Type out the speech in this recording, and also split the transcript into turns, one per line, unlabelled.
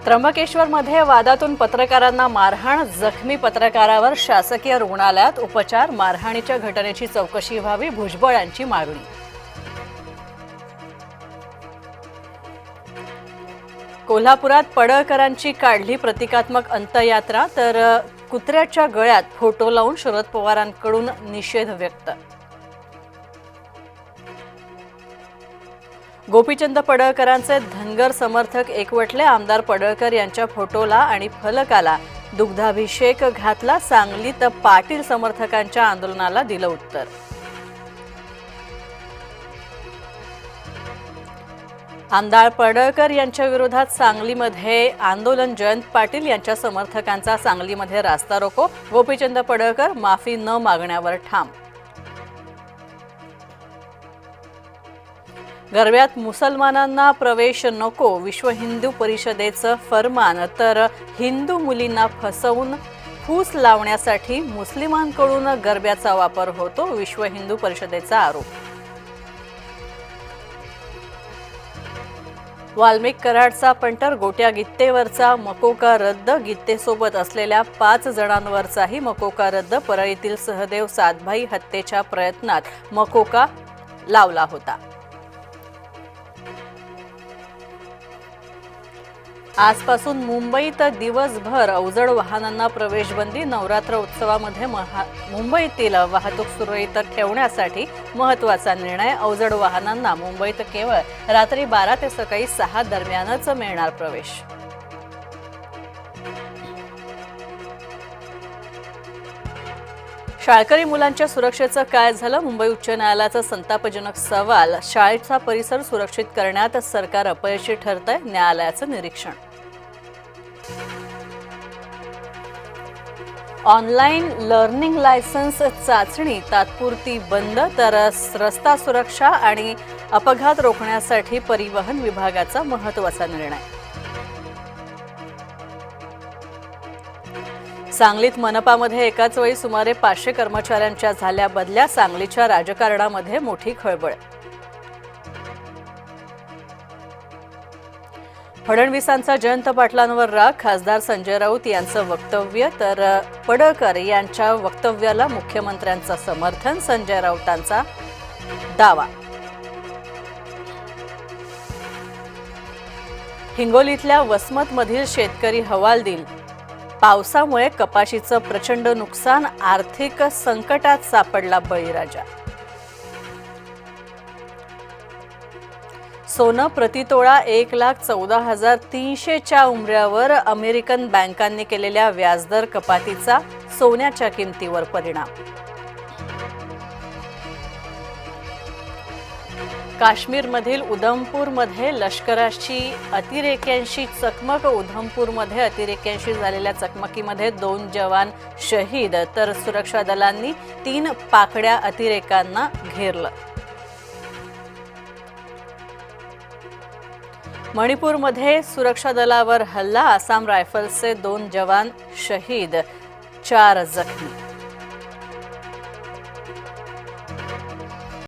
त्र्यंबकेश्वरमध्ये वादातून पत्रकारांना मारहाण, जखमी पत्रकारावर शासकीय रुग्णालयात उपचार, मारहाणीच्या घटनेची चौकशी व्हावी, भुजबळ यांची मागणी. कोल्हापुरात पडळकरांची काढली प्रतिकात्मक अंत्ययात्रा, तर कुत्र्याच्या गळ्यात फोटो लावून शरद पवारांकडून निषेध व्यक्त. गोपीचंद पडळकरांचे धनगर समर्थक एकवटले, आमदार पडळकर यांच्या फोटोला आणि फलकाला दुग्धाभिषेक घातला. सांगलीत पाटील समर्थकांच्या आंदोलनाला दिलं उत्तर. आमदार पडळकर यांच्या विरोधात सांगलीमध्ये आंदोलन, जयंत पाटील यांच्या समर्थकांचा सांगलीमध्ये रास्ता रोको. गोपीचंद पडळकर माफी न मागण्यावर ठाम. गरब्यात मुसलमानांना प्रवेश नको, विश्व हिंदू परिषदेचं फरमान, तर हिंदू मुलींना फसवून फूस लावण्यासाठी मुस्लिमांकडून गरब्याचा वापर होतो, विश्व हिंदू परिषदेचा आरोप. वाल्मिक कराडचा पंटर, गोट्या गित्तेवरचा मकोका रद्द, गित्तेसोबत असलेल्या 5 जणांवरचाही मकोका रद्द. परळीतील सहदेव सातभाई हत्येच्या प्रयत्नात मकोका लावला होता. आजपासून मुंबईत दिवसभर अवजड वाहनांना प्रवेशबंदी. नवरात्र उत्सवामध्ये मुंबईतील वाहतूक सुरळीत ठेवण्यासाठी महत्त्वाचा निर्णय. अवजड वाहनांना मुंबईत केवळ रात्री 12 ते सकाळी 6 दरम्यानच मिळणार प्रवेश. शाळकरी मुलांच्या सुरक्षेचं काय झालं? मुंबई उच्च न्यायालयाचा संतापजनक सवाल. शाळेचा परिसर सुरक्षित करण्यात सरकार अपयशी ठरतंय, न्यायालयाचं निरीक्षण. ऑनलाईन लर्निंग लायसन्स चाचणी तात्पुरती बंद, तर रस्ता सुरक्षा आणि अपघात रोखण्यासाठी परिवहन विभागाचा महत्त्वाचा निर्णय. सांगलीत मनपामध्ये एकाच वेळी सुमारे 500 कर्मचाऱ्यांच्या झाल्या बदल्या. सांगलीच्या राजकारणामध्ये मोठी खळबळ. फडणवीसांचा जयंत पाटलांवर राग, खासदार संजय राऊत यांचं वक्तव्य, तर पडळकर यांच्या वक्तव्याला मुख्यमंत्र्यांचं समर्थन, संजय राऊतांचा दावा. हिंगोलीतल्या वसमतमधील शेतकरी हवालदिल, पावसामुळे कपाशीचं प्रचंड नुकसान, आर्थिक संकटात सापडला बळीराजा. सोनं प्रतितोळा 1,14,300च्या उंबऱ्यावर. अमेरिकन बँकांनी केलेल्या व्याजदर कपातीचा सोन्याच्या किमतीवर परिणाम. काश्मीरमधील उधमपूरमध्ये लष्कराची अतिरेक्यांशी चकमक. उधमपूरमध्ये अतिरेक्यांशी झालेल्या चकमकीमध्ये 2 जवान शहीद, तर सुरक्षा दलांनी 3 पाकड्या अतिरेक्यांना घेरलं. मणिपूरमध्ये सुरक्षा दलावर हल्ला, आसाम रायफल्सचे 2 जवान शहीद, 4 जखमी.